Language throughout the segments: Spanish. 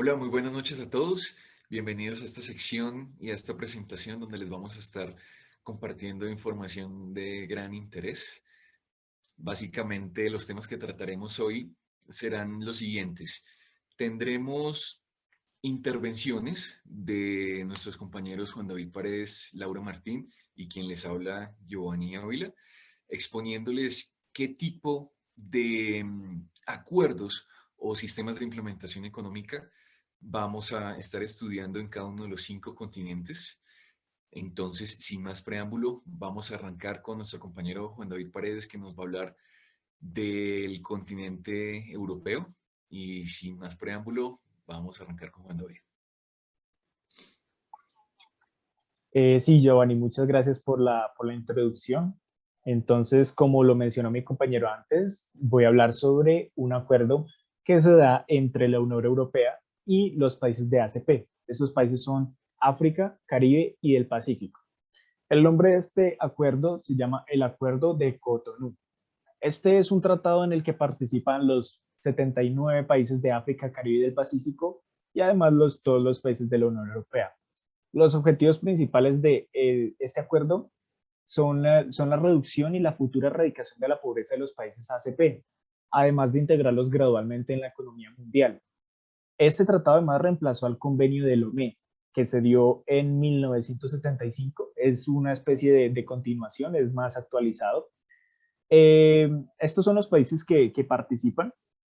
Hola, muy buenas noches a todos. Bienvenidos a esta sección y a esta presentación donde les vamos a estar compartiendo información de gran interés. Básicamente, los temas que trataremos hoy serán los siguientes. Tendremos intervenciones de nuestros compañeros Juan David Paredes, Laura Martín y quien les habla, Giovanni Ávila, exponiéndoles qué tipo de acuerdos o sistemas de implementación económica vamos a estar estudiando en cada uno de los 5 continentes. Entonces, sin más preámbulo, vamos a arrancar con nuestro compañero Juan David Paredes, que nos va a hablar del continente europeo. Y sin más preámbulo, vamos a arrancar con Juan David. Sí, Giovanni, muchas gracias por la introducción. Entonces, como lo mencionó mi compañero antes, voy a hablar sobre un acuerdo que se da entre la Unión Europea y los países de ACP. Esos países son África, Caribe y el Pacífico. El nombre de este acuerdo se llama el Acuerdo de Cotonú. Este es un tratado en el que participan los 79 países de África, Caribe y del Pacífico y además todos los países de la Unión Europea. Los objetivos principales de este acuerdo son la reducción y la futura erradicación de la pobreza de los países ACP, además de integrarlos gradualmente en la economía mundial. Este tratado además reemplazó al convenio de Lomé, que se dio en 1975. Es una especie de continuación, es más actualizado. Estos son los países que participan.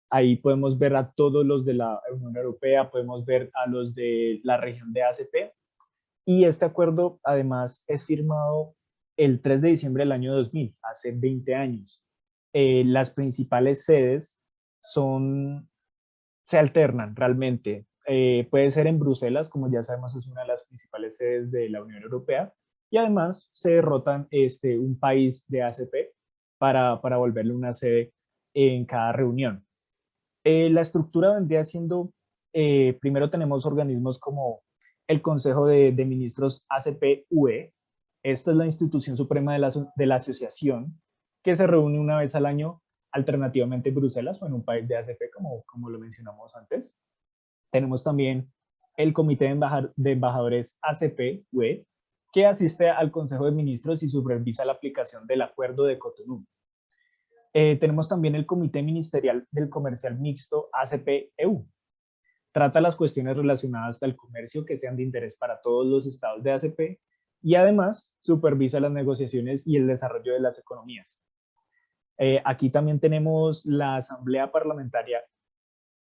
Ahí podemos ver a todos los de la Unión Europea, podemos ver a los de la región de ACP, y este acuerdo además es firmado el 3 de diciembre del año 2000, hace 20 años. Las principales sedes se alternan realmente. Puede ser en Bruselas, como ya sabemos es una de las principales sedes de la Unión Europea, y además se derrotan un país de ACP para volverle una sede en cada reunión. La estructura vendría siendo, primero tenemos organismos como el Consejo de Ministros ACP-UE. Esta es la institución suprema de la asociación, que se reúne una vez al año, alternativamente en Bruselas o en un país de ACP, como lo mencionamos antes. Tenemos también el Comité de Embajadores ACP-UE, que asiste al Consejo de Ministros y supervisa la aplicación del Acuerdo de Cotonú. Tenemos también el Comité Ministerial del Comercial Mixto ACP-EU. Trata las cuestiones relacionadas al comercio que sean de interés para todos los estados de ACP y además supervisa las negociaciones y el desarrollo de las economías. Aquí también tenemos la Asamblea Parlamentaria,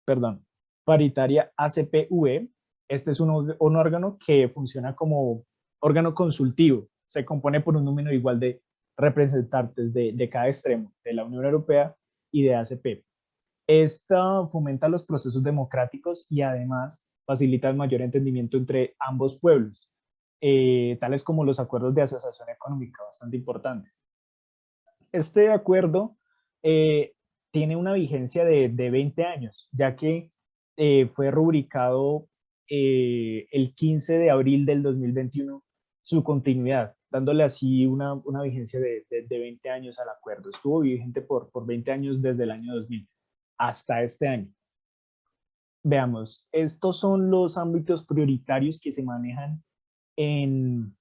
perdón, Paritaria ACP-UE. Este es un órgano que funciona como órgano consultivo. Se compone por un número igual de representantes de cada extremo, de la Unión Europea y de ACP. Esta fomenta los procesos democráticos y además facilita el mayor entendimiento entre ambos pueblos, tales como los acuerdos de asociación económica, bastante importantes. Este acuerdo eh, tiene una vigencia de 20 años, ya que fue rubricado el 15 de abril del 2021 su continuidad, dándole así una vigencia de 20 años al acuerdo. Estuvo vigente por 20 años desde el año 2000 hasta este año. Veamos, estos son los ámbitos prioritarios que se manejan en,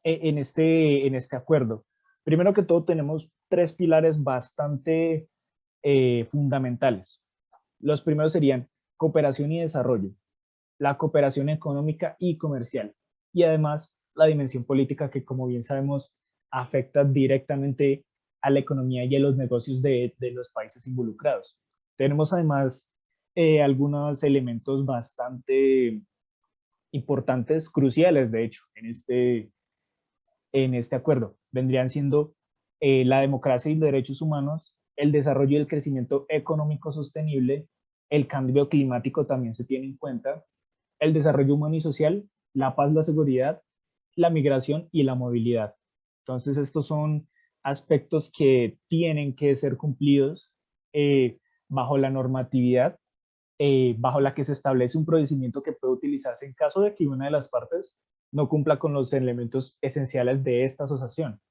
en este acuerdo. Primero que todo, tenemos tres pilares bastante fundamentales. Los primeros serían cooperación y desarrollo, la cooperación económica y comercial, y además la dimensión política que, como bien sabemos, afecta directamente a la economía y a los negocios de los países involucrados. Tenemos además algunos elementos bastante importantes, cruciales, de hecho, en este acuerdo. Vendrían siendo la democracia y los derechos humanos, el desarrollo y el crecimiento económico sostenible, el cambio climático también se tiene en cuenta, el desarrollo humano y social, la paz, la seguridad, la migración y la movilidad. Entonces, estos son aspectos que tienen que ser cumplidos bajo la normatividad, bajo la que se establece un procedimiento que puede utilizarse en caso de que una de las partes no cumpla con los elementos esenciales de esta asociación.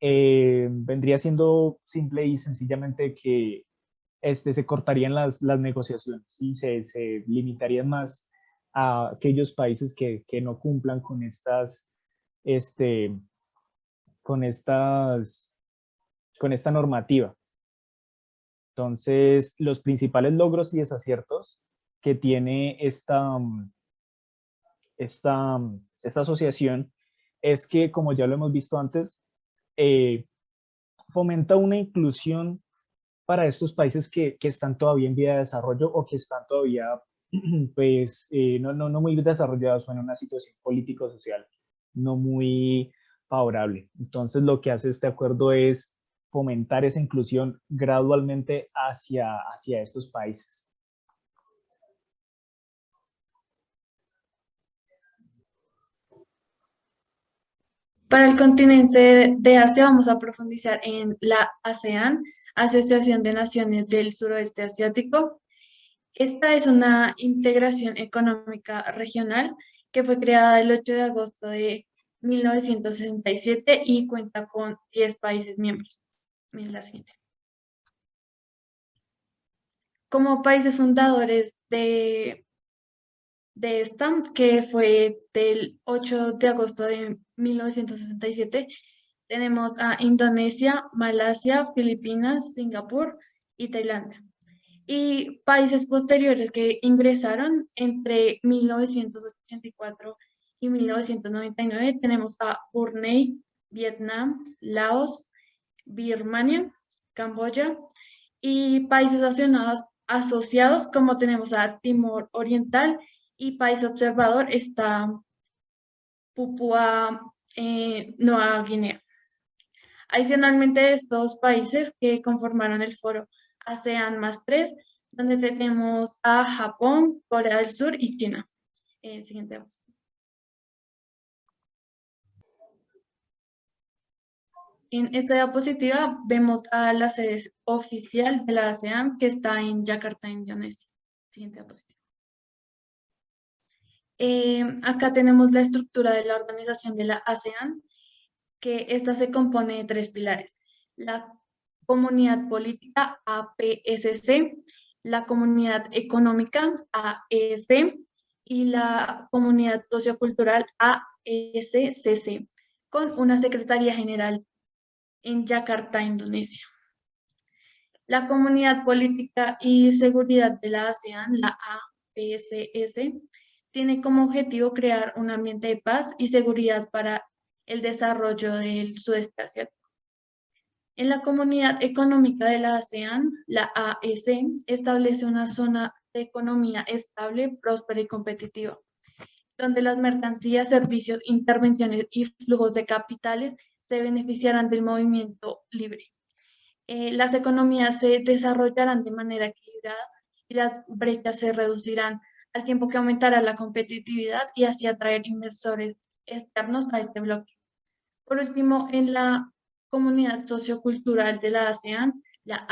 Vendría siendo simple y sencillamente que se cortarían las negociaciones y se limitarían más a aquellos países que no cumplan este, con estas, con esta normativa. Entonces, los principales logros y desaciertos que tiene esta asociación es que, como ya lo hemos visto antes, eh, fomenta una inclusión para estos países que están todavía en vía de desarrollo o que están todavía pues, no muy desarrollados o en una situación político-social no muy favorable. Entonces, lo que hace este acuerdo es fomentar esa inclusión gradualmente hacia estos países. Para el continente de Asia vamos a profundizar en la ASEAN, Asociación de Naciones del Suroeste Asiático. Esta es una integración económica regional que fue creada el 8 de agosto de 1967 y cuenta con 10 países miembros. Miren la siguiente. Como países fundadores de esta, que fue del 8 de agosto de 1967, tenemos a Indonesia, Malasia, Filipinas, Singapur y Tailandia. Y países posteriores que ingresaron entre 1984 y 1999 tenemos a Brunei, Vietnam, Laos, Birmania, Camboya y países asociados como tenemos a Timor Oriental y país observador está Papúa Nueva Guinea. Adicionalmente, de estos países que conformaron el foro ASEAN más 3, donde tenemos a Japón, Corea del Sur y China. Siguiente. En esta diapositiva vemos a la sede oficial de la ASEAN que está en Yakarta, Indonesia. Siguiente diapositiva. Acá tenemos la estructura de la organización de la ASEAN, que esta se compone de 3 pilares. La comunidad política, APSC, la comunidad económica, AEC, y la comunidad sociocultural, ASCC, con una secretaría general en Yakarta, Indonesia. La comunidad política y seguridad de la ASEAN, la APSS, tiene como objetivo crear un ambiente de paz y seguridad para el desarrollo del sudeste asiático. En la comunidad económica de la ASEAN, la AEC establece una zona de economía estable, próspera y competitiva, donde las mercancías, servicios, intervenciones y flujos de capitales se beneficiarán del movimiento libre. Las economías se desarrollarán de manera equilibrada y las brechas se reducirán, al tiempo que aumentará la competitividad y así atraer inversores externos a este bloque. Por último, en la comunidad sociocultural de la ASEAN, la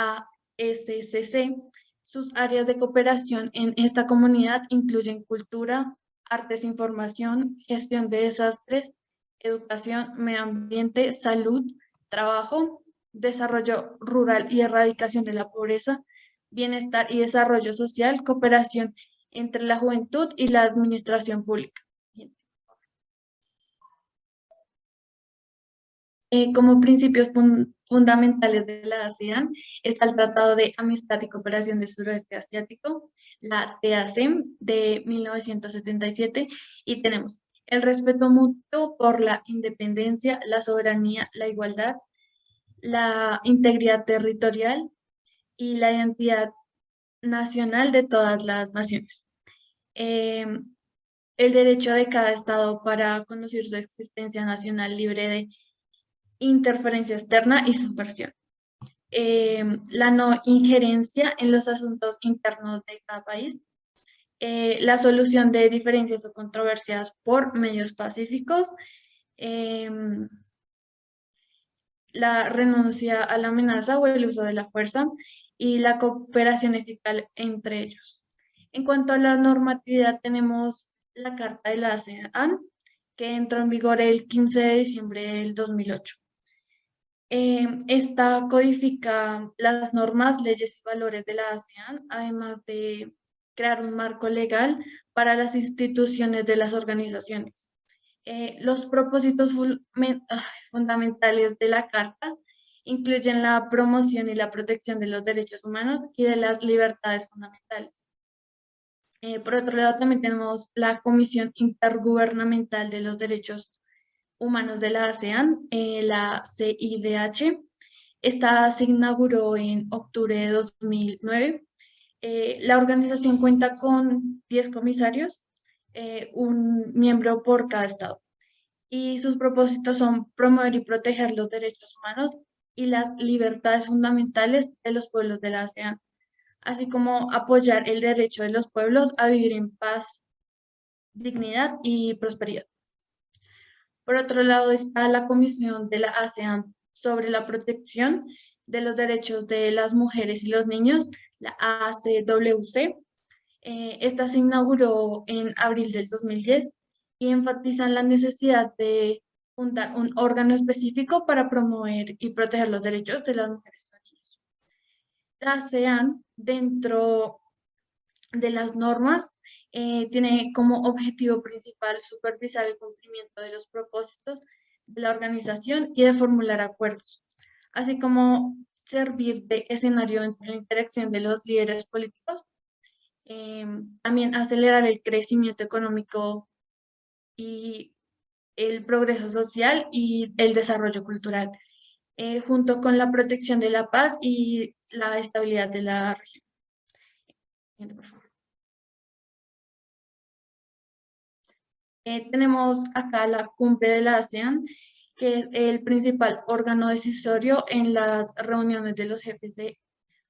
ASCC, sus áreas de cooperación en esta comunidad incluyen cultura, artes, información, gestión de desastres, educación, medio ambiente, salud, trabajo, desarrollo rural y erradicación de la pobreza, bienestar y desarrollo social, cooperación entre la juventud y la administración pública. Como principios fundamentales de la ASEAN está el Tratado de Amistad y Cooperación del Suroeste Asiático, la TAC de 1977, y tenemos el respeto mutuo por la independencia, la soberanía, la igualdad, la integridad territorial y la identidad nacional de todas las naciones. El derecho de cada Estado para conocer su existencia nacional libre de interferencia externa y subversión. La no injerencia en los asuntos internos de cada país. La solución de diferencias o controversias por medios pacíficos. La renuncia a la amenaza o el uso de la fuerza y la cooperación eficaz entre ellos. En cuanto a la normatividad, tenemos la Carta de la ASEAN, que entró en vigor el 15 de diciembre del 2008. Esta codifica las normas, leyes y valores de la ASEAN, además de crear un marco legal para las instituciones de las organizaciones. Los propósitos fundamentales de la Carta incluyen la promoción y la protección de los derechos humanos y de las libertades fundamentales. Por otro lado, también tenemos la Comisión Intergubernamental de los Derechos Humanos de la ASEAN, la CIDH. Esta se inauguró en octubre de 2009. La organización cuenta con 10 comisarios, un miembro por cada estado. Y sus propósitos son promover y proteger los derechos humanos y las libertades fundamentales de los pueblos de la ASEAN, así como apoyar el derecho de los pueblos a vivir en paz, dignidad y prosperidad. Por otro lado está la Comisión de la ASEAN sobre la protección de los derechos de las mujeres y los niños, la ACWC. Esta se inauguró en abril del 2010 y enfatiza la necesidad de fundar un órgano específico para promover y proteger los derechos de las mujeres y los niños. La ASEAN, dentro de las normas, tiene como objetivo principal supervisar el cumplimiento de los propósitos de la organización y de formular acuerdos, así como servir de escenario en la interacción de los líderes políticos, también acelerar el crecimiento económico y el progreso social y el desarrollo cultural, junto con la protección de la paz y la estabilidad de la región. Por favor. Tenemos acá la cumbre de la ASEAN, que es el principal órgano decisorio en las reuniones de los jefes de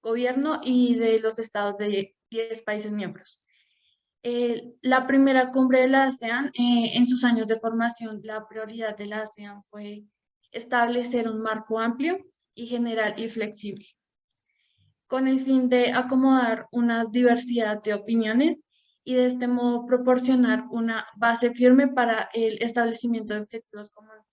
gobierno y de los estados de 10 países miembros. La primera cumbre de la ASEAN, en sus años de formación, la prioridad de la ASEAN fue establecer un marco amplio y general y flexible, con el fin de acomodar una diversidad de opiniones y de este modo proporcionar una base firme para el establecimiento de objetivos comunes.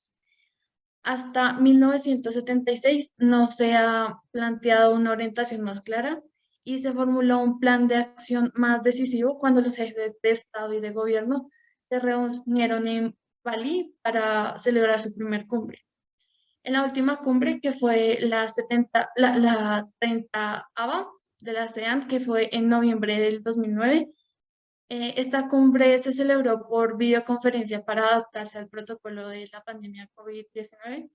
Hasta 1976 no se ha planteado una orientación más clara y se formuló un plan de acción más decisivo cuando los jefes de Estado y de Gobierno se reunieron en Bali para celebrar su primer cumbre. En la última cumbre, que fue la 30ª de la ASEAN, que fue en noviembre del 2009, esta cumbre se celebró por videoconferencia para adaptarse al protocolo de la pandemia COVID-19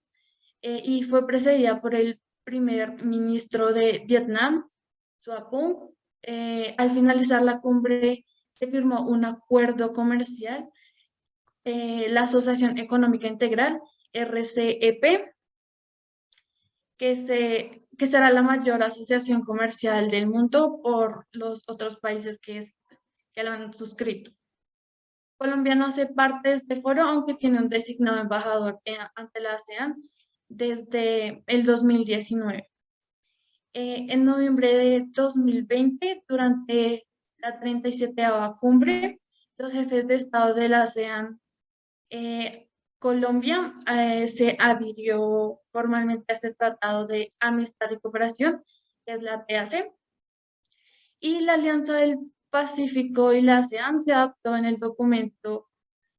y fue precedida por el primer ministro de Vietnam, Suapung. Al finalizar la cumbre se firmó un acuerdo comercial, la Asociación Económica Integral, RCEP, que será la mayor asociación comercial del mundo por los otros países que lo han suscrito. Colombia no hace parte de este foro, aunque tiene un designado embajador ante la ASEAN desde el 2019. En noviembre de 2020, durante la 37ª cumbre, los jefes de Estado de la ASEAN, Colombia se adhirió formalmente a este Tratado de Amistad y Cooperación, que es la TAC, y la Alianza del Pacífico y la ASEAN se adaptó en el documento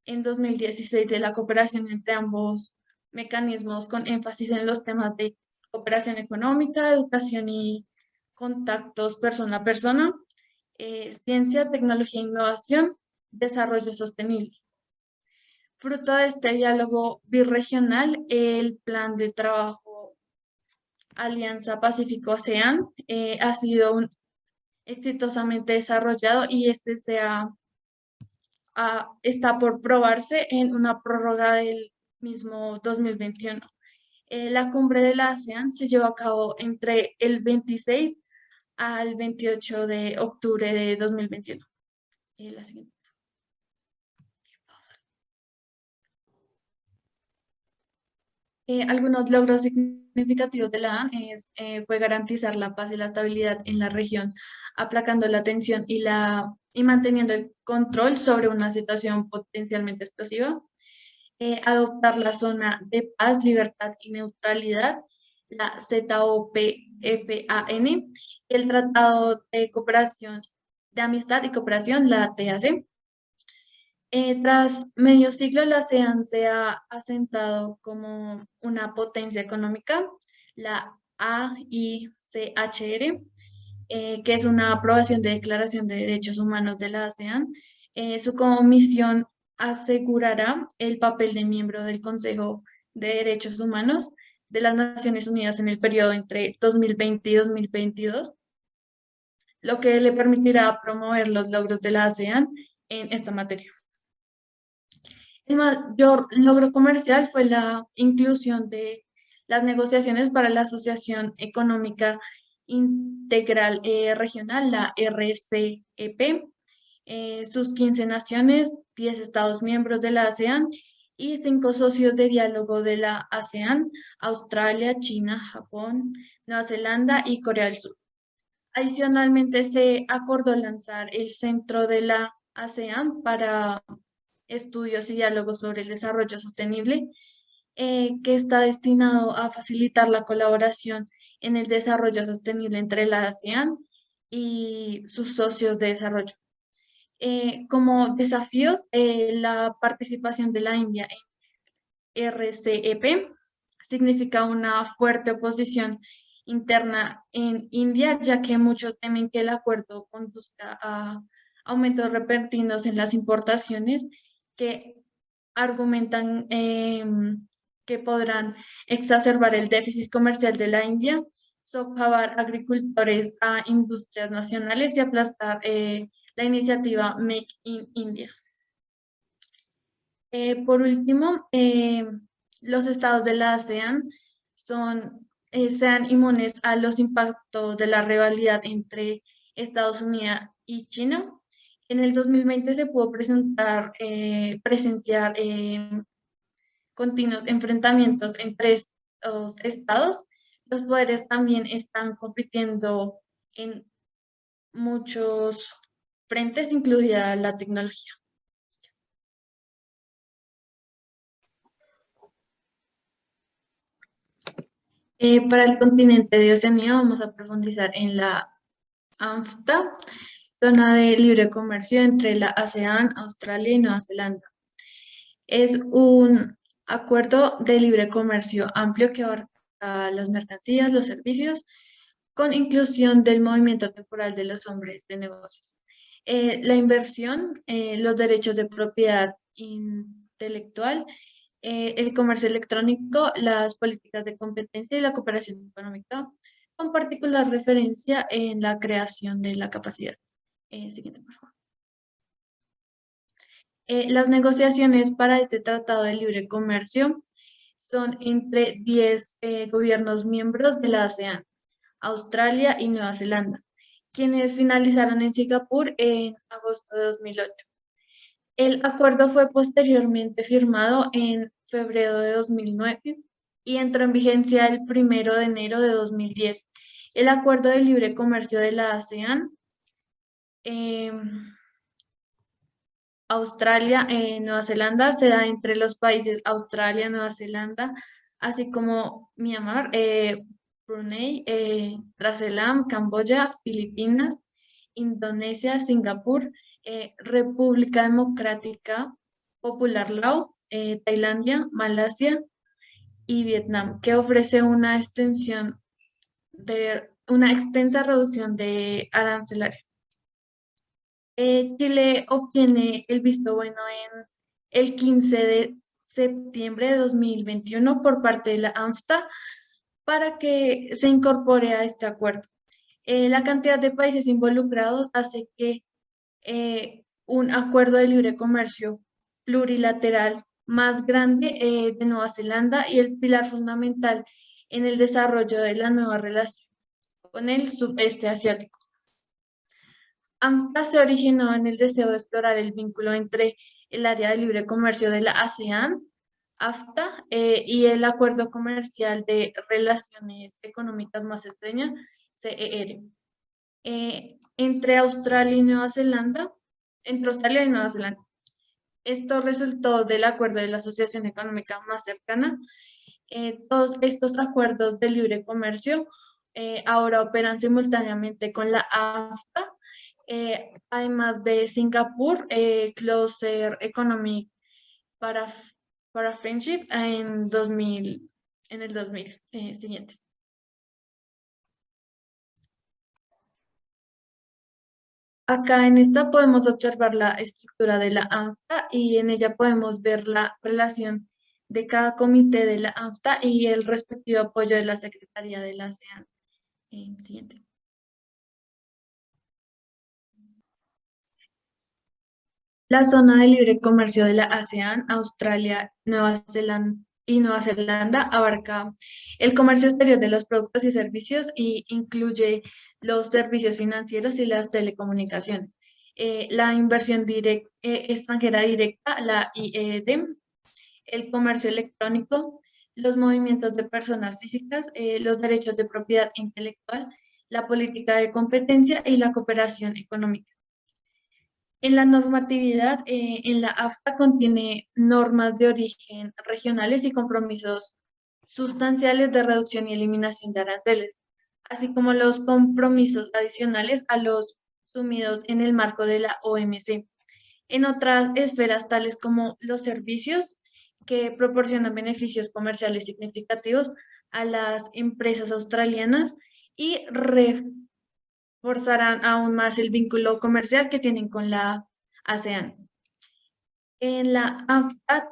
en 2016 de la cooperación entre ambos mecanismos, con énfasis en los temas de cooperación económica, educación y contactos persona a persona, ciencia, tecnología e innovación, desarrollo sostenible. Fruto de este diálogo birregional, el plan de trabajo Alianza Pacífico-ASEAN ha sido exitosamente desarrollado y este está por probarse en una prórroga del mismo 2021. La cumbre de la ASEAN se llevó a cabo entre el 26 al 28 de octubre de 2021. La siguiente. Algunos logros significativos de la ASEAN fue garantizar la paz y la estabilidad en la región, aplacando la tensión y manteniendo el control sobre una situación potencialmente explosiva. Adoptar la zona de paz, libertad y neutralidad la ZOPFAN, y el Tratado de Cooperación, de Amistad y Cooperación, la TAC. Tras medio siglo, la ASEAN se ha asentado como una potencia económica, la AICHR, que es una aprobación de Declaración de Derechos Humanos de la ASEAN. Su comisión asegurará el papel de miembro del Consejo de Derechos Humanos de las Naciones Unidas en el periodo entre 2020 y 2022, lo que le permitirá promover los logros de la ASEAN en esta materia. El mayor logro comercial fue la inclusión de las negociaciones para la Asociación Económica Integral Regional, la RCEP, sus 15 naciones, 10 estados miembros de la ASEAN y 5 socios de diálogo de la ASEAN: Australia, China, Japón, Nueva Zelanda y Corea del Sur. Adicionalmente, se acordó lanzar el Centro de la ASEAN para estudios y diálogos sobre el desarrollo sostenible, que está destinado a facilitar la colaboración en el desarrollo sostenible entre la ASEAN y sus socios de desarrollo. Como desafíos, la participación de la India en RCEP significa una fuerte oposición interna en India, ya que muchos temen que el acuerdo conduzca a aumentos repentinos en las importaciones, que argumentan que podrán exacerbar el déficit comercial de la India, socavar agricultores a industrias nacionales y aplastar la iniciativa Make in India. Por último, los estados de la ASEAN sean inmunes a los impactos de la rivalidad entre Estados Unidos y China. En el 2020 se pudo presenciar continuos enfrentamientos entre estos estados. Los poderes también están compitiendo en muchos frentes, incluida la tecnología. Para el continente de Oceanía vamos a profundizar en la ANFTA, zona de libre comercio entre la ASEAN, Australia y Nueva Zelanda. Es un acuerdo de libre comercio amplio que abarca las mercancías, los servicios, con inclusión del movimiento temporal de los hombres de negocios. La inversión, los derechos de propiedad intelectual, el comercio electrónico, las políticas de competencia y la cooperación económica, con particular referencia en la creación de la capacidad. Siguiente, por favor. Las negociaciones para este tratado de libre comercio son entre 10 gobiernos miembros de la ASEAN, Australia y Nueva Zelanda, quienes finalizaron en Singapur en agosto de 2008. El acuerdo fue posteriormente firmado en febrero de 2009 y entró en vigencia el 1 de enero de 2010. El acuerdo de libre comercio de la ASEAN, Australia y Nueva Zelanda se da entre los países Australia, Nueva Zelanda, así como Myanmar, Brunei, Traslam, Camboya, Filipinas, Indonesia, Singapur, República Democrática Popular Lao, Tailandia, Malasia y Vietnam, que ofrece una extensa reducción de arancelaria. Chile obtiene el visto bueno en el 15 de septiembre de 2021 por parte de la ANFTA para que se incorpore a este acuerdo. La cantidad de países involucrados hace que un acuerdo de libre comercio plurilateral más grande de Nueva Zelanda y el pilar fundamental en el desarrollo de la nueva relación con el sudeste asiático. ANFTA se originó en el deseo de explorar el vínculo entre el área de libre comercio de la ASEAN, AFTA, y el Acuerdo Comercial de Relaciones Económicas Más Estrecha, CER, entre Australia y Nueva Zelanda, Esto resultó del acuerdo de la Asociación Económica Más Cercana Todos estos acuerdos de libre comercio ahora operan simultáneamente con la AFTA, además de Singapur, Closer Economic para, para Friendship en el 2000 siguiente. Acá en esta podemos observar la estructura de la ANFTA y en ella podemos ver la relación de cada comité de la ANFTA y el respectivo apoyo de la Secretaría de la ASEAN. Siguiente. La zona de libre comercio de la ASEAN, Australia, Nueva Zelanda y Nueva Zelanda abarca el comercio exterior de los productos y servicios y incluye los servicios financieros y las telecomunicaciones. La inversión extranjera directa, la IED, el comercio electrónico, los movimientos de personas físicas, los derechos de propiedad intelectual, la política de competencia y la cooperación económica. En la normatividad, en la AFTA contiene normas de origen regionales y compromisos sustanciales de reducción y eliminación de aranceles, así como los compromisos adicionales a los sumidos en el marco de la OMC. En otras esferas, tales como los servicios que proporcionan beneficios comerciales significativos a las empresas australianas y reforzarán aún más el vínculo comercial que tienen con la ASEAN. En la AFTA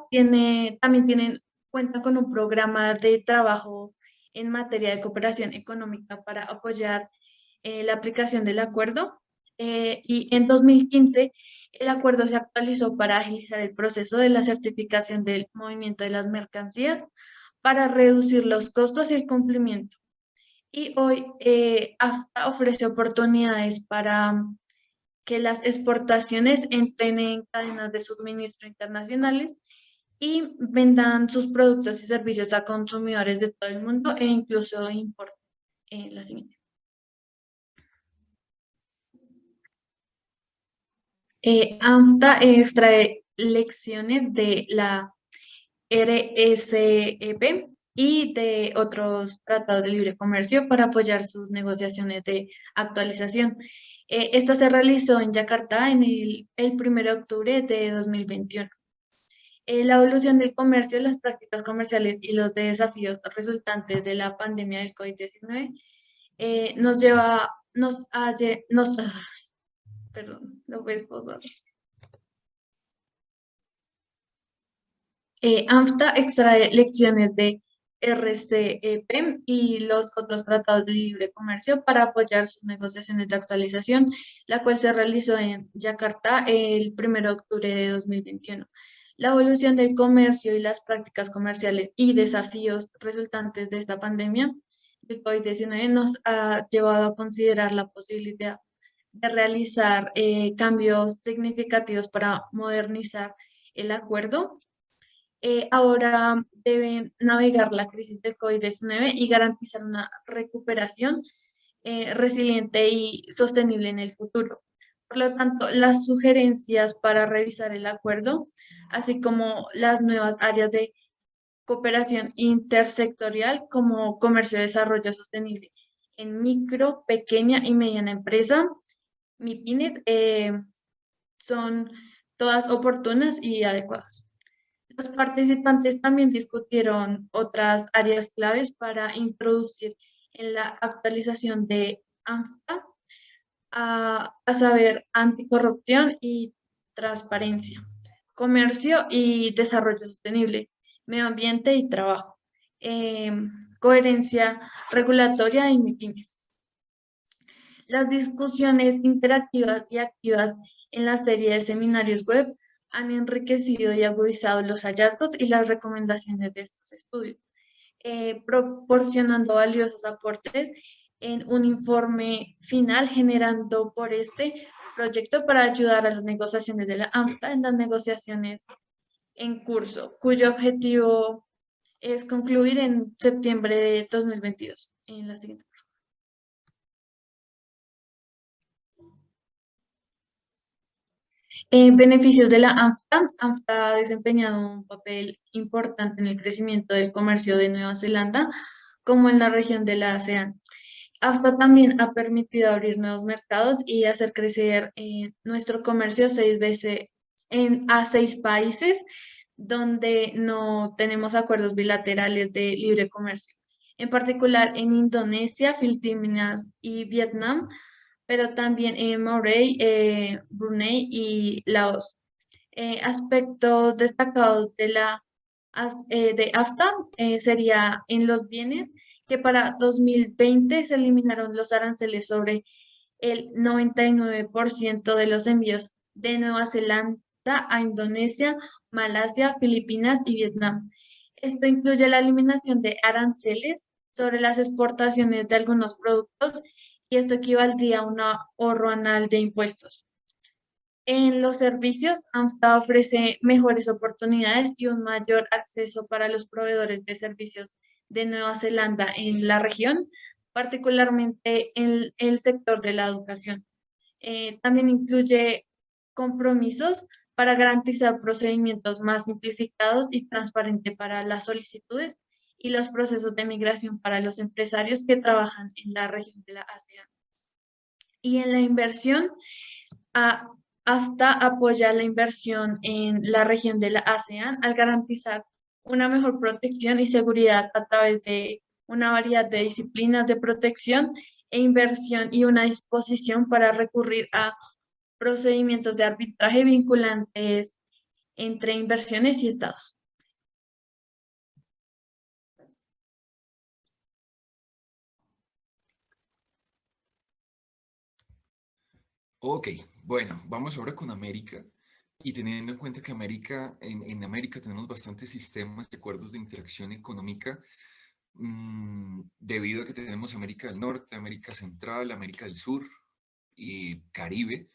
también cuenta con un programa de trabajo en materia de cooperación económica para apoyar la aplicación del acuerdo. Y en 2015 el acuerdo se actualizó para agilizar el proceso de la certificación del movimiento de las mercancías para reducir los costos y el cumplimiento. Y hoy AFTA ofrece oportunidades para que las exportaciones entren en cadenas de suministro internacionales y vendan sus productos y servicios a consumidores de todo el mundo e incluso importen. La siguiente. ANFTA extrae lecciones de la RCEP y de otros tratados de libre comercio para apoyar sus negociaciones de actualización. Esta se realizó en Yakarta el 1 de octubre de 2021. La evolución del comercio, las prácticas comerciales y los desafíos resultantes de la pandemia del COVID-19 perdón, no puedes pausar. ANFTA extrae lecciones de RCEP y los otros tratados de libre comercio para apoyar sus negociaciones de actualización, la cual se realizó en Yakarta el 1 de octubre de 2021. La evolución del comercio y las prácticas comerciales y desafíos resultantes de esta pandemia del COVID-19 nos ha llevado a considerar la posibilidad de realizar cambios significativos para modernizar el acuerdo. Ahora deben navegar la crisis del COVID-19 y garantizar una recuperación resiliente y sostenible en el futuro. Por lo tanto, las sugerencias para revisar el acuerdo, así como las nuevas áreas de cooperación intersectorial como comercio y desarrollo sostenible en micro, pequeña y mediana empresa, MIPYMES, son todas oportunas y adecuadas. Los participantes también discutieron otras áreas claves para introducir en la actualización de ANFTA, a saber, anticorrupción y transparencia, comercio y desarrollo sostenible, medio ambiente y trabajo, coherencia regulatoria y MIPYMES. Las discusiones interactivas y activas en la serie de seminarios web han enriquecido y agudizado los hallazgos y las recomendaciones de estos estudios, proporcionando valiosos aportes en un informe final generando por este proyecto para ayudar a las negociaciones de la ANFTA en las negociaciones en curso, cuyo objetivo es concluir en septiembre de 2022. En la siguiente. Beneficios de la ANFTA. ANFTA ha desempeñado un papel importante en el crecimiento del comercio de Nueva Zelanda, como en la región de la ASEAN. AFTA también ha permitido abrir nuevos mercados y hacer crecer nuestro comercio a 6 países donde no tenemos acuerdos bilaterales de libre comercio. En particular en Indonesia, Filipinas y Vietnam, pero también en Maurey, Brunei y Laos. Aspectos destacados de AFTA sería en los bienes, que para 2020 se eliminaron los aranceles sobre el 99% de los envíos de Nueva Zelanda a Indonesia, Malasia, Filipinas y Vietnam. Esto incluye la eliminación de aranceles sobre las exportaciones de algunos productos y esto equivaldría a un ahorro anual de impuestos. En los servicios, ANFTA ofrece mejores oportunidades y un mayor acceso para los proveedores de servicios de Nueva Zelanda en la región, particularmente en el sector de la educación. También incluye compromisos para garantizar procedimientos más simplificados y transparentes para las solicitudes y los procesos de migración para los empresarios que trabajan en la región de la ASEAN. Y en la inversión, a- AFTA apoya la inversión en la región de la ASEAN al garantizar una mejor protección y seguridad a través de una variedad de disciplinas de protección e inversión y una disposición para recurrir a procedimientos de arbitraje vinculantes entre inversiones y estados. Ok, bueno, vamos ahora con América. Y teniendo en cuenta que en América tenemos bastantes sistemas de acuerdos de interacción económica, debido a que tenemos América del Norte, América Central, América del Sur y Caribe,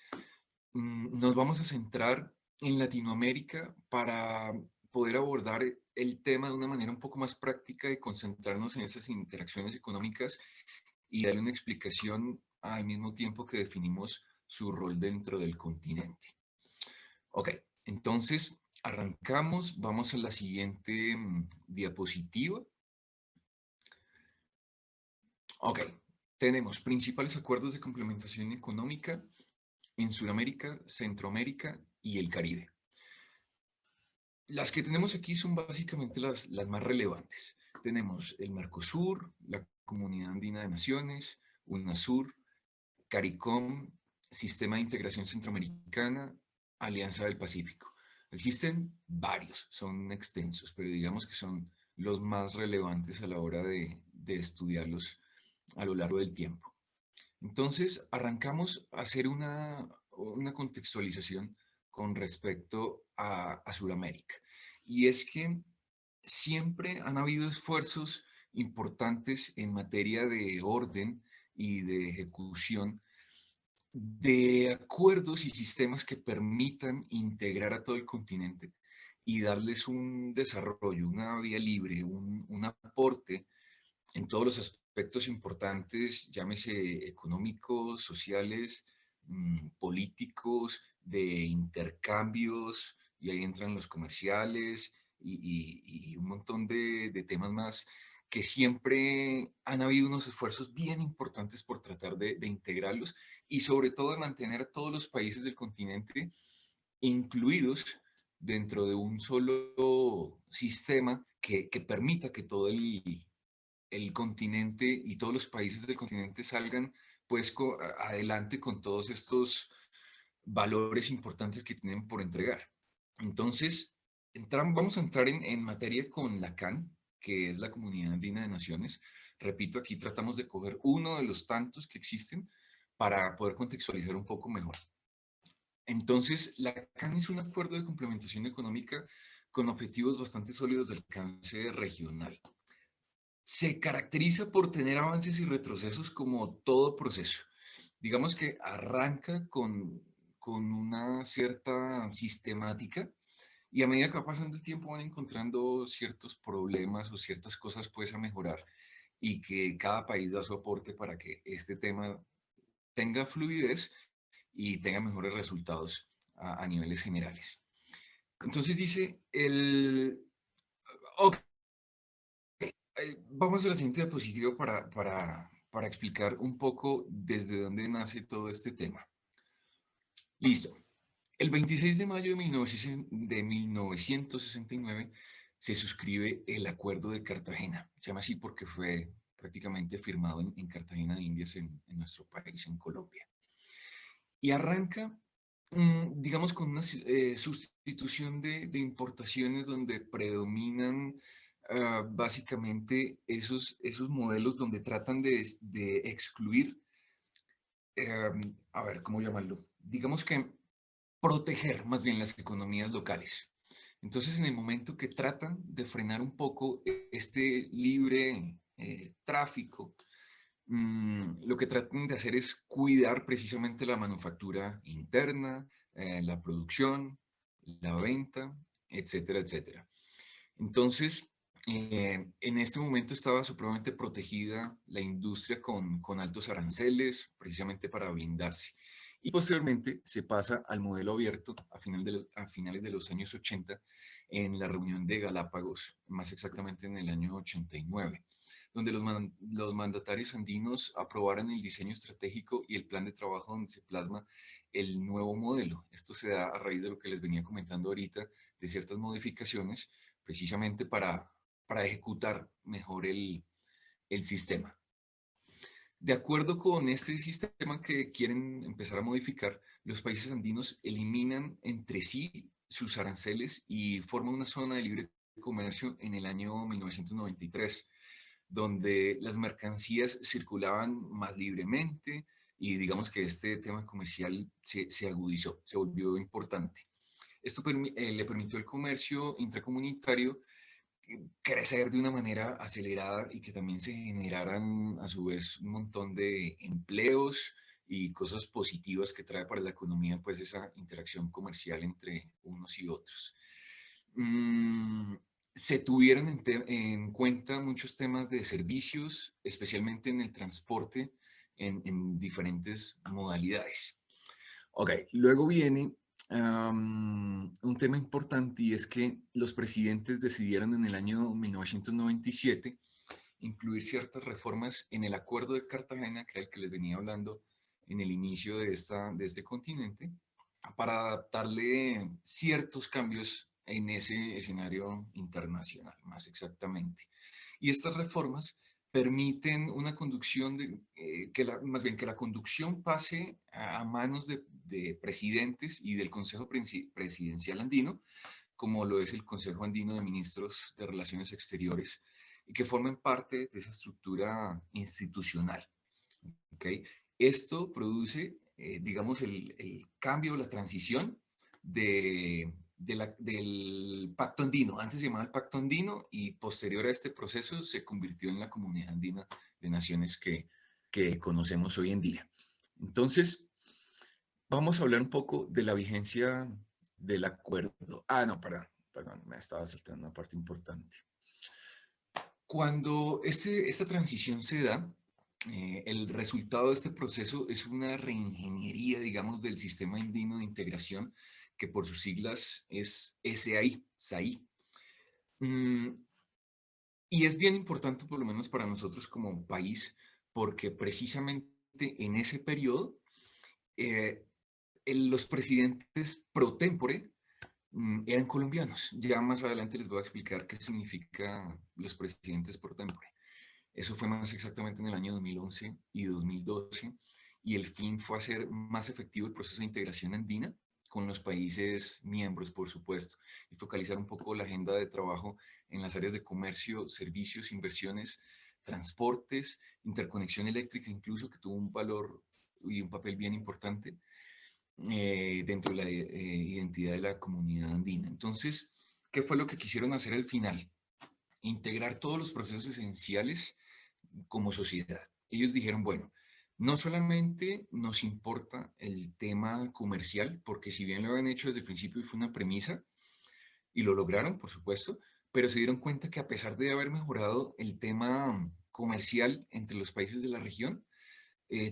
nos vamos a centrar en Latinoamérica para poder abordar el tema de una manera un poco más práctica y concentrarnos en esas interacciones económicas y darle una explicación al mismo tiempo que definimos su rol dentro del continente. Ok, entonces arrancamos, vamos a la siguiente diapositiva. Ok, tenemos principales acuerdos de complementación económica en Sudamérica, Centroamérica y el Caribe. Las que tenemos aquí son básicamente las más relevantes. Tenemos el Mercosur, la Comunidad Andina de Naciones, UNASUR, CARICOM, Sistema de Integración Centroamericana, Alianza del Pacífico. Existen varios, son extensos, pero digamos que son los más relevantes a la hora de estudiarlos a lo largo del tiempo. Entonces, arrancamos a hacer una contextualización con respecto a Sudamérica. Y es que siempre han habido esfuerzos importantes en materia de orden y de ejecución de acuerdos y sistemas que permitan integrar a todo el continente y darles un desarrollo, una vía libre, un aporte en todos los aspectos importantes, llámese económicos, sociales, políticos, de intercambios, y ahí entran los comerciales y un montón de temas más que siempre han habido unos esfuerzos bien importantes por tratar de integrarlos y sobre todo de mantener a todos los países del continente incluidos dentro de un solo sistema que permita que todo el continente y todos los países del continente salgan pues adelante con todos estos valores importantes que tienen por entregar. Entonces, vamos a entrar en materia con la CAN, que es la Comunidad Andina de Naciones. Repito, aquí tratamos de coger uno de los tantos que existen para poder contextualizar un poco mejor. Entonces, la CAN es un acuerdo de complementación económica con objetivos bastante sólidos de alcance regional. Se caracteriza por tener avances y retrocesos como todo proceso. Digamos que arranca con una cierta sistemática y a medida que va pasando el tiempo van encontrando ciertos problemas o ciertas cosas pues a mejorar y que cada país da su aporte para que este tema tenga fluidez y tenga mejores resultados a niveles generales. Entonces dice, ok, vamos a la siguiente diapositiva para explicar un poco desde dónde nace todo este tema. Listo. El 26 de mayo de 1969 se suscribe el Acuerdo de Cartagena. Se llama así porque fue prácticamente firmado en Cartagena de Indias, en nuestro país, en Colombia. Y arranca, digamos, con una sustitución de importaciones donde predominan básicamente esos modelos donde tratan de excluir, a ver, ¿cómo llamarlo? Digamos que proteger más bien las economías locales. Entonces, en el momento que tratan de frenar un poco este libre tráfico, lo que tratan de hacer es cuidar precisamente la manufactura interna, la producción, la venta, etcétera, etcétera. Entonces, en este momento estaba supremamente protegida la industria con altos aranceles, precisamente para blindarse. Y posteriormente se pasa al modelo abierto a finales de los años 80 en la reunión de Galápagos, más exactamente en el año 89, donde los mandatarios andinos aprobaron el diseño estratégico y el plan de trabajo donde se plasma el nuevo modelo. Esto se da a raíz de lo que les venía comentando ahorita, de ciertas modificaciones, precisamente para ejecutar mejor el sistema. De acuerdo con este sistema que quieren empezar a modificar, los países andinos eliminan entre sí sus aranceles y forman una zona de libre comercio en el año 1993, donde las mercancías circulaban más libremente y digamos que este tema comercial se agudizó, se volvió importante. Esto le permitió al comercio intracomunitario crecer de una manera acelerada y que también se generaran a su vez un montón de empleos y cosas positivas que trae para la economía pues esa interacción comercial entre unos y otros. Se tuvieron en cuenta muchos temas de servicios, especialmente en el transporte en diferentes modalidades. Ok, luego viene un tema importante y es que los presidentes decidieron en el año 1997 incluir ciertas reformas en el Acuerdo de Cartagena, que era el que les venía hablando en el inicio de este continente, para adaptarle ciertos cambios en ese escenario internacional, más exactamente. Y estas reformas permiten una conducción, más bien que la conducción pase a manos de presidentes y del Consejo Presidencial Andino, como lo es el Consejo Andino de Ministros de Relaciones Exteriores, y que formen parte de esa estructura institucional. ¿Okay? Esto produce, digamos, el cambio, la transición del Pacto Andino. Antes se llamaba el Pacto Andino y posterior a este proceso se convirtió en la Comunidad Andina de Naciones que conocemos hoy en día. Entonces, vamos a hablar un poco de la vigencia del acuerdo. No, perdón, me estaba saltando una parte importante. Cuando esta transición se da, el resultado de este proceso es una reingeniería, digamos, del sistema andino de integración, que por sus siglas es SAI. Y es bien importante, por lo menos para nosotros como país, porque precisamente en ese periodo, los presidentes pro tempore eran colombianos. Ya más adelante les voy a explicar qué significa los presidentes pro tempore. Eso fue más exactamente en el año 2011 y 2012, y el fin fue hacer más efectivo el proceso de integración andina con los países miembros, por supuesto, y focalizar un poco la agenda de trabajo en las áreas de comercio, servicios, inversiones, transportes, interconexión eléctrica, incluso, que tuvo un valor y un papel bien importante dentro de la identidad de la comunidad andina. Entonces, ¿qué fue lo que quisieron hacer al final? Integrar todos los procesos esenciales como sociedad. Ellos dijeron, bueno, no solamente nos importa el tema comercial, porque si bien lo habían hecho desde el principio y fue una premisa, y lo lograron, por supuesto, pero se dieron cuenta que a pesar de haber mejorado el tema comercial entre los países de la región,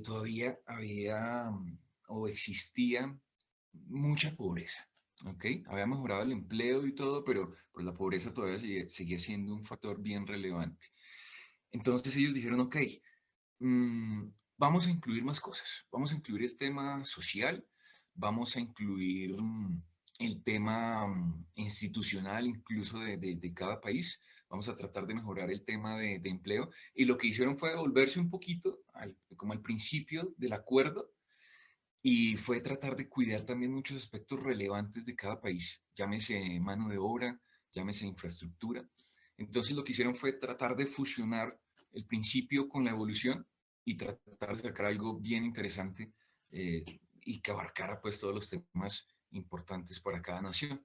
todavía había o existía mucha pobreza. ¿Ok? Había mejorado el empleo y todo, pero pues la pobreza todavía seguía siendo un factor bien relevante. Entonces ellos dijeron, ok, mm, vamos a incluir más cosas. Vamos a incluir el tema social, vamos a incluir el tema institucional incluso de cada país. Vamos a tratar de mejorar el tema de empleo. Y lo que hicieron fue volverse un poquito como al principio del acuerdo y fue tratar de cuidar también muchos aspectos relevantes de cada país, llámese mano de obra, llámese infraestructura. Entonces lo que hicieron fue tratar de fusionar el principio con la evolución y tratar de sacar algo bien interesante y que abarcara pues todos los temas importantes para cada nación.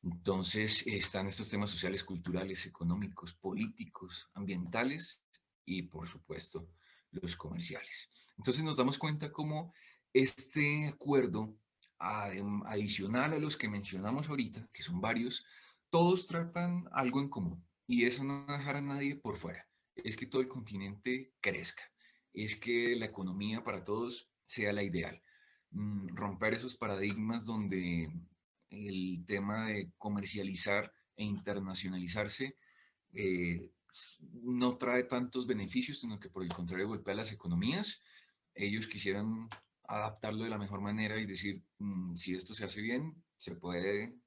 Entonces están estos temas sociales, culturales, económicos, políticos, ambientales y por supuesto los comerciales. Entonces nos damos cuenta cómo este acuerdo, adicional a los que mencionamos ahorita, que son varios, todos tratan algo en común y es no dejar a nadie por fuera. Es que todo el continente crezca, es que la economía para todos sea la ideal. Romper esos paradigmas donde el tema de comercializar e internacionalizarse eh, no trae tantos beneficios, sino que por el contrario golpea las economías. Ellos quisieran adaptarlo de la mejor manera y decir, si esto se hace bien, se pueden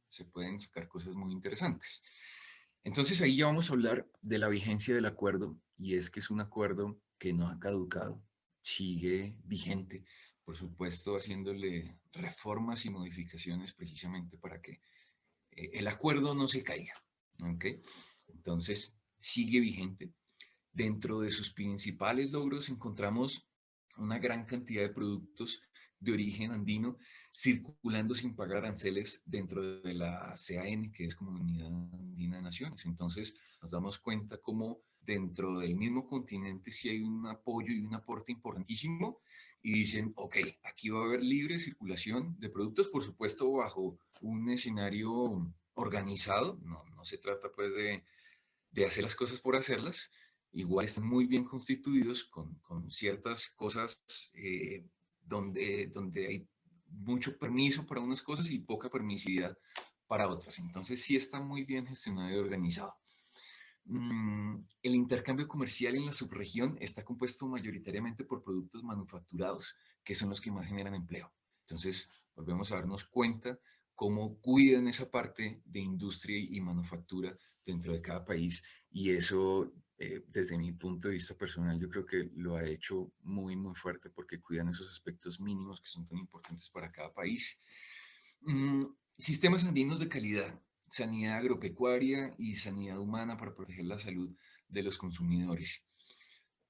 sacar cosas muy interesantes. Entonces ahí ya vamos a hablar de la vigencia del acuerdo y es que es un acuerdo que no ha caducado, sigue vigente, por supuesto haciéndole reformas y modificaciones precisamente para que el acuerdo no se caiga. ¿Ok? Entonces sigue vigente. Dentro de sus principales logros encontramos una gran cantidad de productos de origen andino circulando sin pagar aranceles dentro de la CAN, que es Comunidad Andina de Naciones. Entonces nos damos cuenta cómo dentro del mismo continente sí hay un apoyo y un aporte importantísimo y dicen, ok, aquí va a haber libre circulación de productos, por supuesto, bajo un escenario organizado, no se trata pues de hacer las cosas por hacerlas, igual están muy bien constituidos con ciertas cosas donde hay mucho permiso para unas cosas y poca permisividad para otras. Entonces sí está muy bien gestionado y organizado. El intercambio comercial en la subregión está compuesto mayoritariamente por productos manufacturados, que son los que más generan empleo. Entonces, volvemos a darnos cuenta cómo cuidan esa parte de industria y manufactura dentro de cada país y eso, desde mi punto de vista personal, yo creo que lo ha hecho muy, muy fuerte porque cuidan esos aspectos mínimos que son tan importantes para cada país. Mm, Sistemas andinos de calidad, sanidad agropecuaria y sanidad humana para proteger la salud de los consumidores.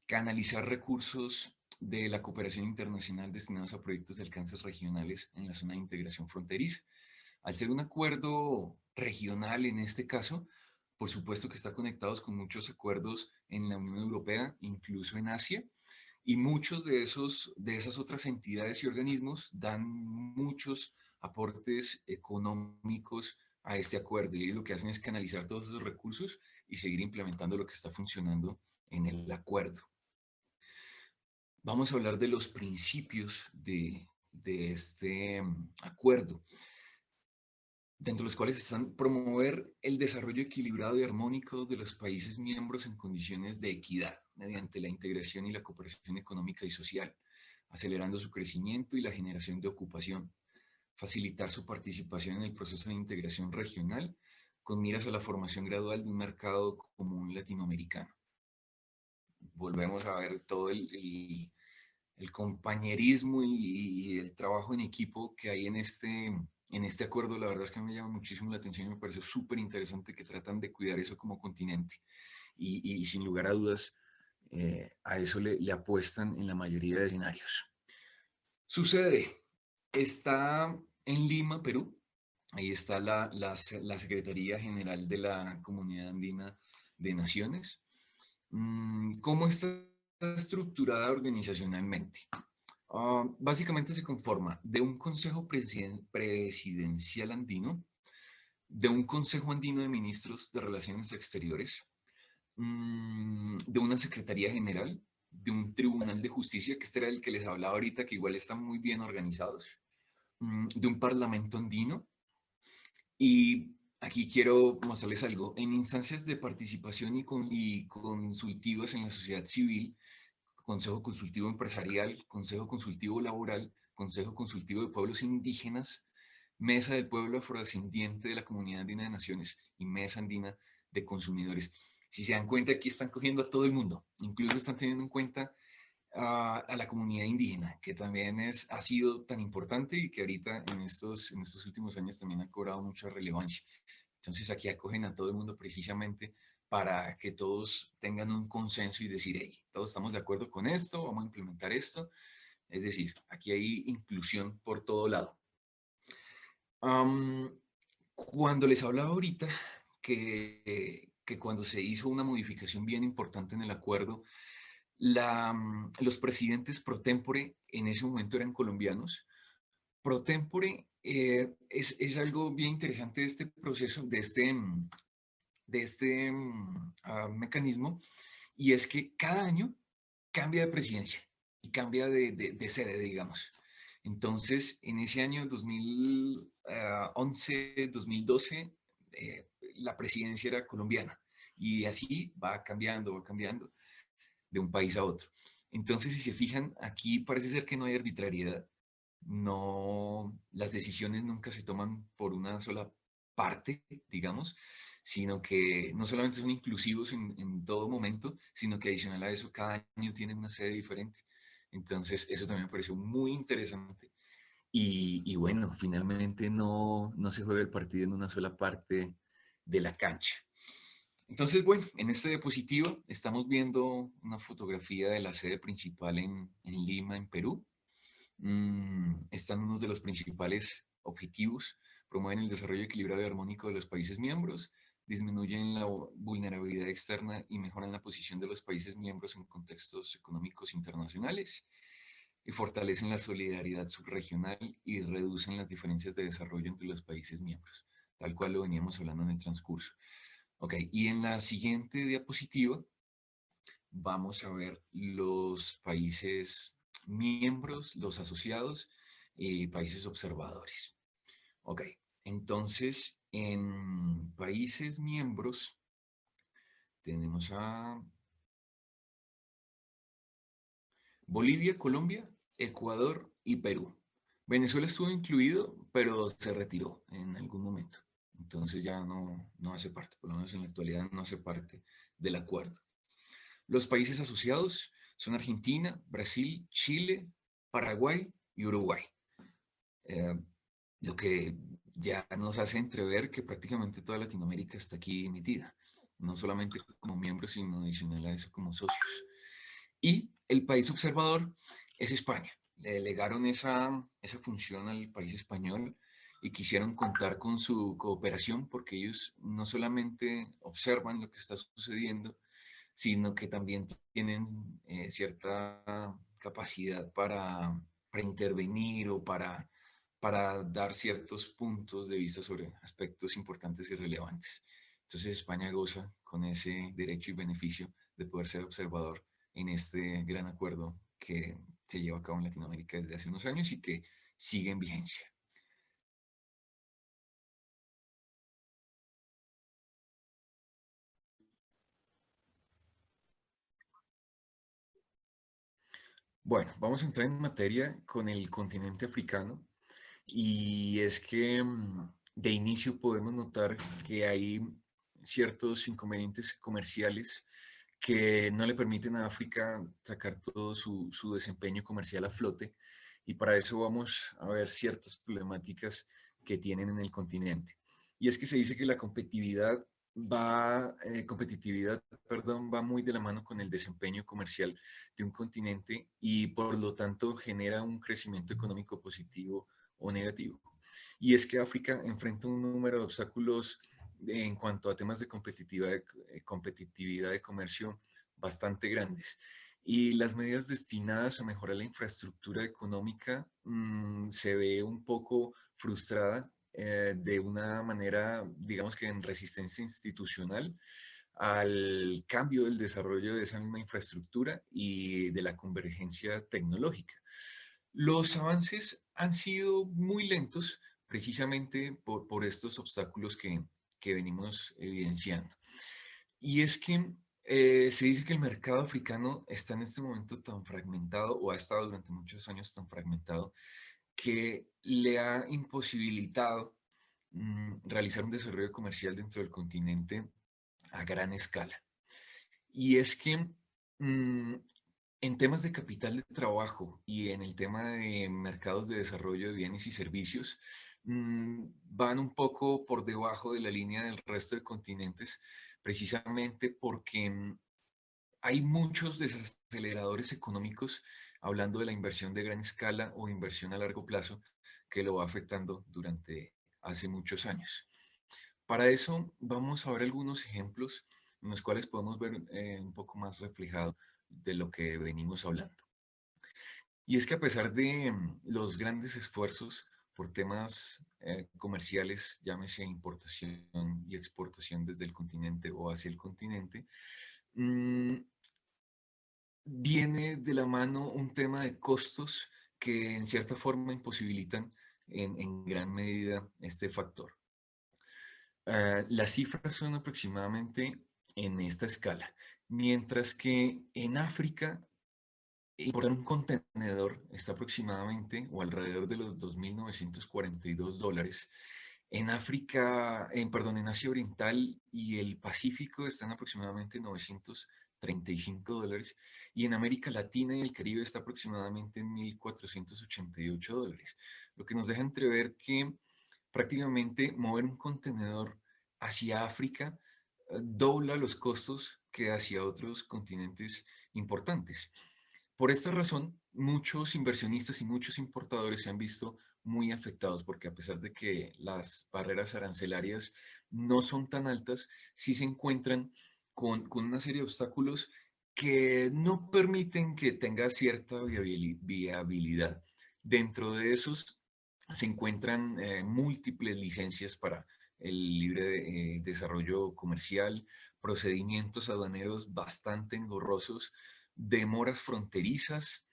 Canalizar recursos de la cooperación internacional destinados a proyectos de alcances regionales en la zona de integración fronteriza. Al ser un acuerdo regional en este caso, por supuesto que está conectados con muchos acuerdos en la Unión Europea, incluso en Asia, y muchos de esas otras entidades y organismos dan muchos aportes económicos a este acuerdo y lo que hacen es canalizar todos esos recursos y seguir implementando lo que está funcionando en el acuerdo. Vamos a hablar de los principios de este acuerdo, dentro de los cuales están promover el desarrollo equilibrado y armónico de los países miembros en condiciones de equidad, mediante la integración y la cooperación económica y social, acelerando su crecimiento y la generación de ocupación, facilitar su participación en el proceso de integración regional, con miras a la formación gradual de un mercado común latinoamericano. Volvemos a ver todo el compañerismo y el trabajo en equipo que hay en este acuerdo. La verdad es que me llama muchísimo la atención y me pareció súper interesante que tratan de cuidar eso como continente. Y sin lugar a dudas, a eso le apuestan en la mayoría de escenarios. Su sede está en Lima, Perú. Ahí está la Secretaría General de la Comunidad Andina de Naciones. ¿Cómo está estructurada organizacionalmente? Básicamente se conforma de un Consejo Presidencial Andino, de un Consejo Andino de Ministros de Relaciones Exteriores, de una Secretaría General, de un Tribunal de Justicia, que este era el que les hablaba ahorita, que igual están muy bien organizados, de un parlamento andino. Y aquí quiero mostrarles algo. En instancias de participación y consultivas en la sociedad civil, Consejo Consultivo Empresarial, Consejo Consultivo Laboral, Consejo Consultivo de Pueblos Indígenas, Mesa del Pueblo Afrodescendiente de la Comunidad Andina de Naciones y Mesa Andina de Consumidores. Si se dan cuenta, aquí están cogiendo a todo el mundo, incluso están teniendo en cuenta a la comunidad indígena, que también ha sido tan importante y que ahorita en estos últimos años también ha cobrado mucha relevancia. Entonces aquí acogen a todo el mundo precisamente para que todos tengan un consenso y decir, hey, todos estamos de acuerdo con esto, vamos a implementar esto. Es decir, aquí hay inclusión por todo lado. Cuando les hablaba ahorita que cuando se hizo una modificación bien importante en el acuerdo, los presidentes pro tempore en ese momento eran colombianos. Pro tempore es algo bien interesante de este proceso, de este mecanismo, y es que cada año cambia de presidencia y cambia de sede, digamos. Entonces, en ese año 2011, 2012, la presidencia era colombiana y así va cambiando de un país a otro. Entonces, si se fijan, aquí parece ser que no hay arbitrariedad, no, las decisiones nunca se toman por una sola parte, digamos, sino que no solamente son inclusivos en todo momento, sino que adicional a eso, cada año tienen una sede diferente. Entonces, eso también me pareció muy interesante. Y bueno, finalmente no se juega el partido en una sola parte de la cancha. Entonces, bueno, en esta diapositiva estamos viendo una fotografía de la sede principal en Lima, en Perú. Están unos de los principales objetivos: promueven el desarrollo equilibrado y armónico de los países miembros, disminuyen la vulnerabilidad externa y mejoran la posición de los países miembros en contextos económicos internacionales, y fortalecen la solidaridad subregional y reducen las diferencias de desarrollo entre los países miembros, tal cual lo veníamos hablando en el transcurso. Ok, y en la siguiente diapositiva vamos a ver los países miembros, los asociados y países observadores. Ok, entonces en países miembros tenemos a Bolivia, Colombia, Ecuador y Perú. Venezuela estuvo incluido, pero se retiró en algún momento. Entonces ya no hace parte, por lo menos en la actualidad no hace parte del acuerdo. Los países asociados son Argentina, Brasil, Chile, Paraguay y Uruguay. Eh, lo que ya nos hace entrever que prácticamente toda Latinoamérica está aquí metida, no solamente como miembros, sino adicional a eso como socios. Y el país observador es España. Le delegaron esa función al país español y quisieron contar con su cooperación porque ellos no solamente observan lo que está sucediendo, sino que también tienen cierta capacidad para intervenir o para dar ciertos puntos de vista sobre aspectos importantes y relevantes. Entonces España goza con ese derecho y beneficio de poder ser observador en este gran acuerdo que se lleva a cabo en Latinoamérica desde hace unos años y que sigue en vigencia. Bueno, vamos a entrar en materia con el continente africano, y es que de inicio podemos notar que hay ciertos inconvenientes comerciales que no le permiten a África sacar todo su desempeño comercial a flote, y para eso vamos a ver ciertas problemáticas que tienen en el continente. Y es que se dice que la competitividad, perdón, va muy de la mano con el desempeño comercial de un continente y por lo tanto genera un crecimiento económico positivo o negativo. Y es que África enfrenta un número de obstáculos en cuanto a temas de competitividad de comercio bastante grandes. Y las medidas destinadas a mejorar la infraestructura económica se ve un poco frustrada de una manera, digamos que en resistencia institucional al cambio del desarrollo de esa misma infraestructura y de la convergencia tecnológica. Los avances han sido muy lentos precisamente por estos obstáculos que venimos evidenciando. Y es que se dice que el mercado africano está en este momento tan fragmentado o ha estado durante muchos años tan fragmentado que le ha imposibilitado realizar un desarrollo comercial dentro del continente a gran escala. Y es que en temas de capital de trabajo y en el tema de mercados de desarrollo de bienes y servicios, van un poco por debajo de la línea del resto de continentes, precisamente porque hay muchos desaceleradores económicos, hablando de la inversión de gran escala o inversión a largo plazo, que lo va afectando durante hace muchos años. Para eso vamos a ver algunos ejemplos en los cuales podemos ver un poco más reflejado de lo que venimos hablando. Y es que a pesar de los grandes esfuerzos por temas comerciales, llámese importación y exportación desde el continente o hacia el continente, mm, viene de la mano un tema de costos que en cierta forma imposibilitan en gran medida este factor. Las cifras son aproximadamente en esta escala, mientras que en África importar un contenedor está aproximadamente o alrededor de los $2.942. En África, perdón, en Asia Oriental y el Pacífico están aproximadamente $935 y en América Latina y el Caribe está aproximadamente en $1.488, lo que nos deja entrever que prácticamente mover un contenedor hacia África dobla los costos que hacia otros continentes importantes. Por esta razón, muchos inversionistas y muchos importadores se han visto muy afectados porque a pesar de que las barreras arancelarias no son tan altas, sí se encuentran con una serie de obstáculos que no permiten que tenga cierta viabilidad. Dentro de esos se encuentran múltiples licencias para el libre desarrollo comercial, procedimientos aduaneros bastante engorrosos, demoras fronterizas,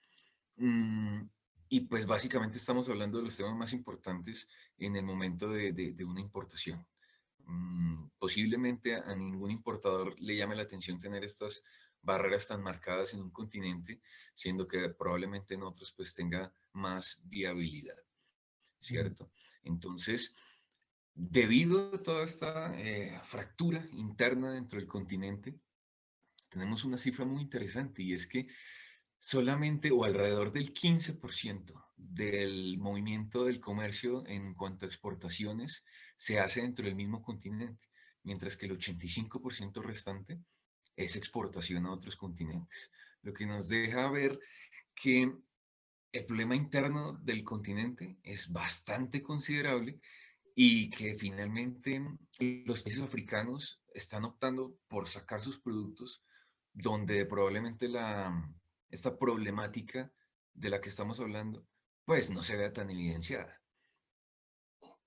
mm, y pues básicamente estamos hablando de los temas más importantes en el momento de una importación. Posiblemente a ningún importador le llame la atención tener estas barreras tan marcadas en un continente, siendo que probablemente en otros pues tenga más viabilidad, ¿cierto? Entonces, debido a toda esta fractura interna dentro del continente, tenemos una cifra muy interesante y es que solamente o alrededor del 15% del movimiento del comercio en cuanto a exportaciones se hace dentro del mismo continente, mientras que el 85% restante es exportación a otros continentes, lo que nos deja ver que el problema interno del continente es bastante considerable y que finalmente los países africanos están optando por sacar sus productos donde probablemente esta problemática de la que estamos hablando, pues no se vea tan evidenciada.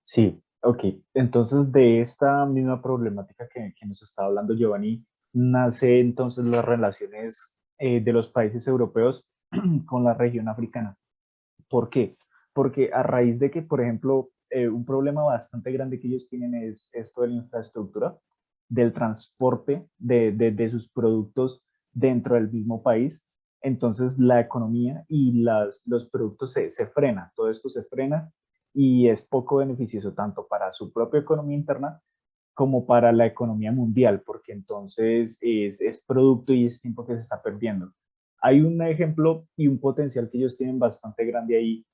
Sí, ok. Entonces, de esta misma problemática que nos está hablando Giovanni, nace entonces las relaciones de los países europeos con la región africana. ¿Por qué? Porque a raíz de que, por ejemplo, un problema bastante grande que ellos tienen es esto de la infraestructura, del transporte de sus productos dentro del mismo país. Entonces la economía y los productos se frenan, todo esto se frena y es poco beneficioso tanto para su propia economía interna como para la economía mundial, porque entonces es producto y es tiempo que se está perdiendo. Hay un ejemplo y un potencial que ellos tienen bastante grande ahí,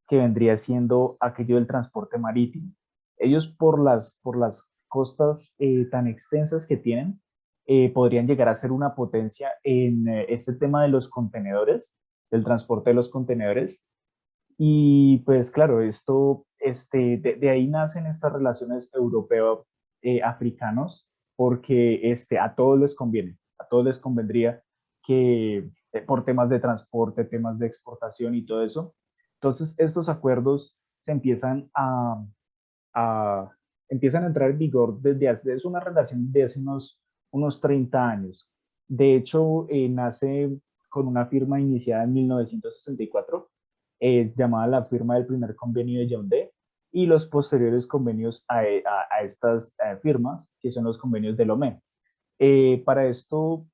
que vendría siendo aquello del transporte marítimo. Ellos por las costas tan extensas que tienen, podrían llegar a ser una potencia en este tema de los contenedores, del transporte de los contenedores. Y pues claro, de ahí nacen estas relaciones europeo-africanos, porque a todos les conviene, a todos les convendría que por temas de transporte, temas de exportación y todo eso. Entonces estos acuerdos se a- empiezan a entrar en vigor es una relación de hace unos 30 años. De hecho, nace con una firma iniciada en 1964 llamada la firma del primer convenio de Yaoundé, y los posteriores convenios a estas firmas, que son los convenios de Lomé. Para esto,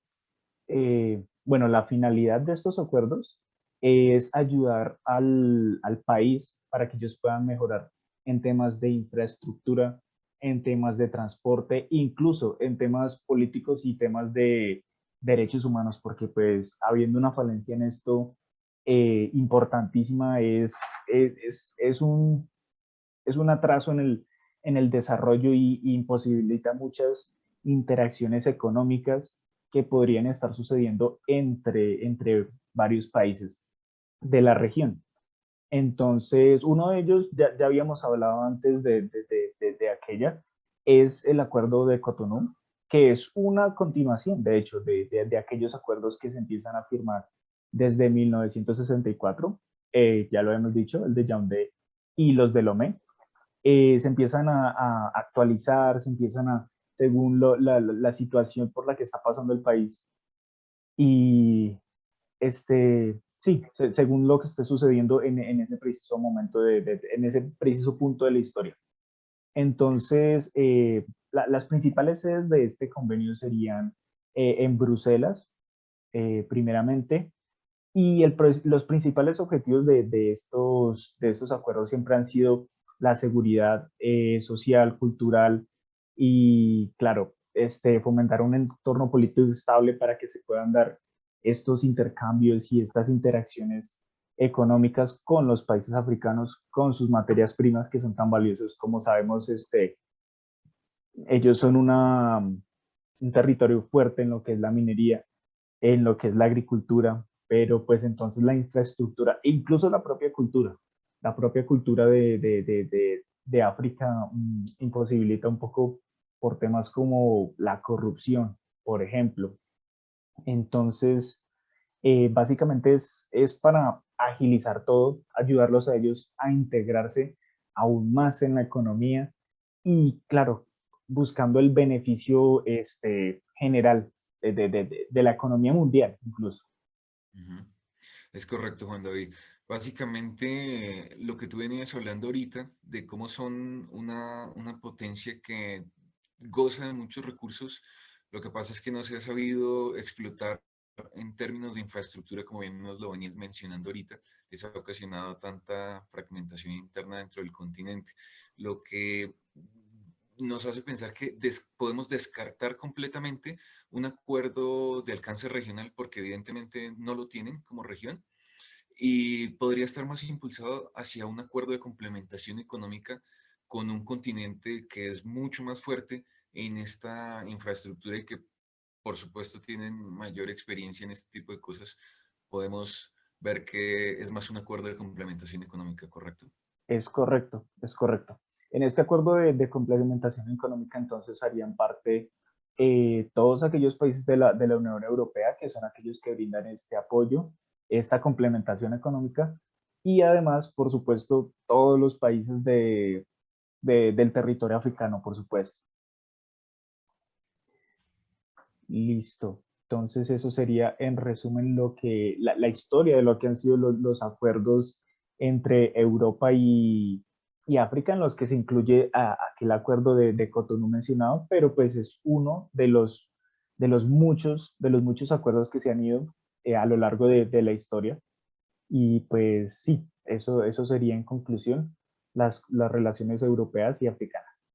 bueno, la finalidad de estos acuerdos es ayudar al país para que ellos puedan mejorar en temas de infraestructura, en temas de transporte, incluso en temas políticos y temas de derechos humanos, porque pues habiendo una falencia en esto importantísima es un atraso en el desarrollo y imposibilita muchas interacciones económicas que podrían estar sucediendo entre varios países de la región. Entonces, uno de ellos, ya habíamos hablado antes de aquella, es el acuerdo de Cotonú, que es una continuación, de hecho, de aquellos acuerdos que se empiezan a firmar desde 1964, ya lo hemos dicho, el de Yaoundé y los de Lomé. Se empiezan a actualizar, se empiezan a, según la situación por la que está pasando el país. Y sí, según lo que esté sucediendo en ese preciso momento, en ese preciso punto de la historia. Entonces, las principales sedes de este convenio serían en Bruselas, primeramente, y los principales objetivos de estos acuerdos siempre han sido la seguridad social, cultural y, claro, fomentar un entorno político estable para que se puedan dar estos intercambios y estas interacciones económicas con los países africanos, con sus materias primas que son tan valiosas. Como sabemos, ellos son un territorio fuerte en lo que es la minería, en lo que es la agricultura, pero pues entonces la infraestructura, e incluso la propia cultura de África imposibilita un poco por temas como la corrupción, por ejemplo. Entonces, básicamente es para agilizar todo, ayudarlos a ellos a integrarse aún más en la economía y, claro, buscando el beneficio general de la economía mundial, incluso. Ujú. Es correcto, Juan David. Básicamente, lo que tú venías hablando ahorita de cómo son una potencia que goza de muchos recursos, lo que pasa es que no se ha sabido explotar en términos de infraestructura, como bien nos lo venías mencionando ahorita, eso ha ocasionado tanta fragmentación interna dentro del continente, lo que nos hace pensar que podemos descartar completamente un acuerdo de alcance regional, porque evidentemente no lo tienen como región, y podría estar más impulsado hacia un acuerdo de complementación económica con un continente que es mucho más fuerte en esta infraestructura y que por supuesto tienen mayor experiencia en este tipo de cosas. Podemos ver que es más un acuerdo de complementación económica, ¿correcto? Es correcto, es correcto. En este acuerdo de complementación económica, entonces, harían parte todos aquellos países de la Unión Europea, que son aquellos que brindan este apoyo, esta complementación económica, y además, por supuesto, todos los países del territorio africano, por supuesto. Listo. Entonces, eso sería en resumen la historia de lo que han sido los acuerdos entre Europa y África, en los que se incluye aquel acuerdo de Cotonú mencionado, pero pues es uno de los muchos acuerdos que se han ido a lo largo de la historia. Y pues sí, eso sería en conclusión las relaciones europeas y africanas.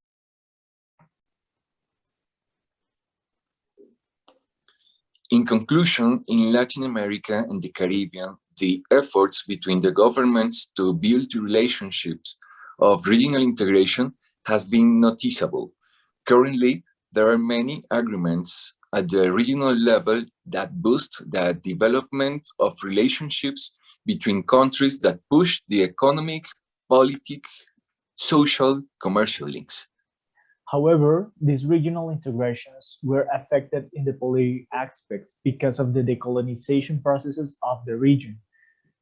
In conclusion, in Latin America and the Caribbean, the efforts between the governments to build relationships of regional integration has been noticeable. Currently, there are many agreements at the regional level that boost the development of relationships between countries that push the economic, politic, social, commercial links. However, these regional integrations were affected in the political aspect because of the decolonization processes of the region.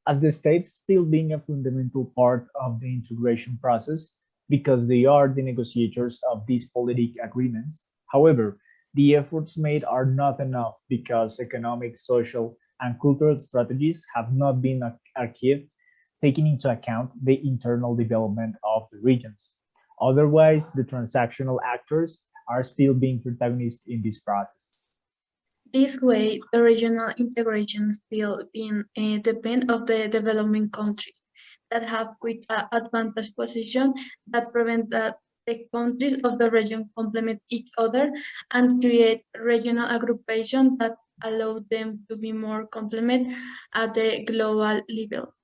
As the states still being a fundamental part of the integration process because they are the negotiators of these political agreements. However, the efforts made are not enough because economic, social, and cultural strategies have not been achieved taking into account the internal development of the regions. Otherwise, the transactional actors are still being protagonists in this process. This way, the regional integration still being depend of the developing countries that have quite an advantage position that prevent that the countries of the region complement each other and create regional aggregation that allow them to be more complement at the global level.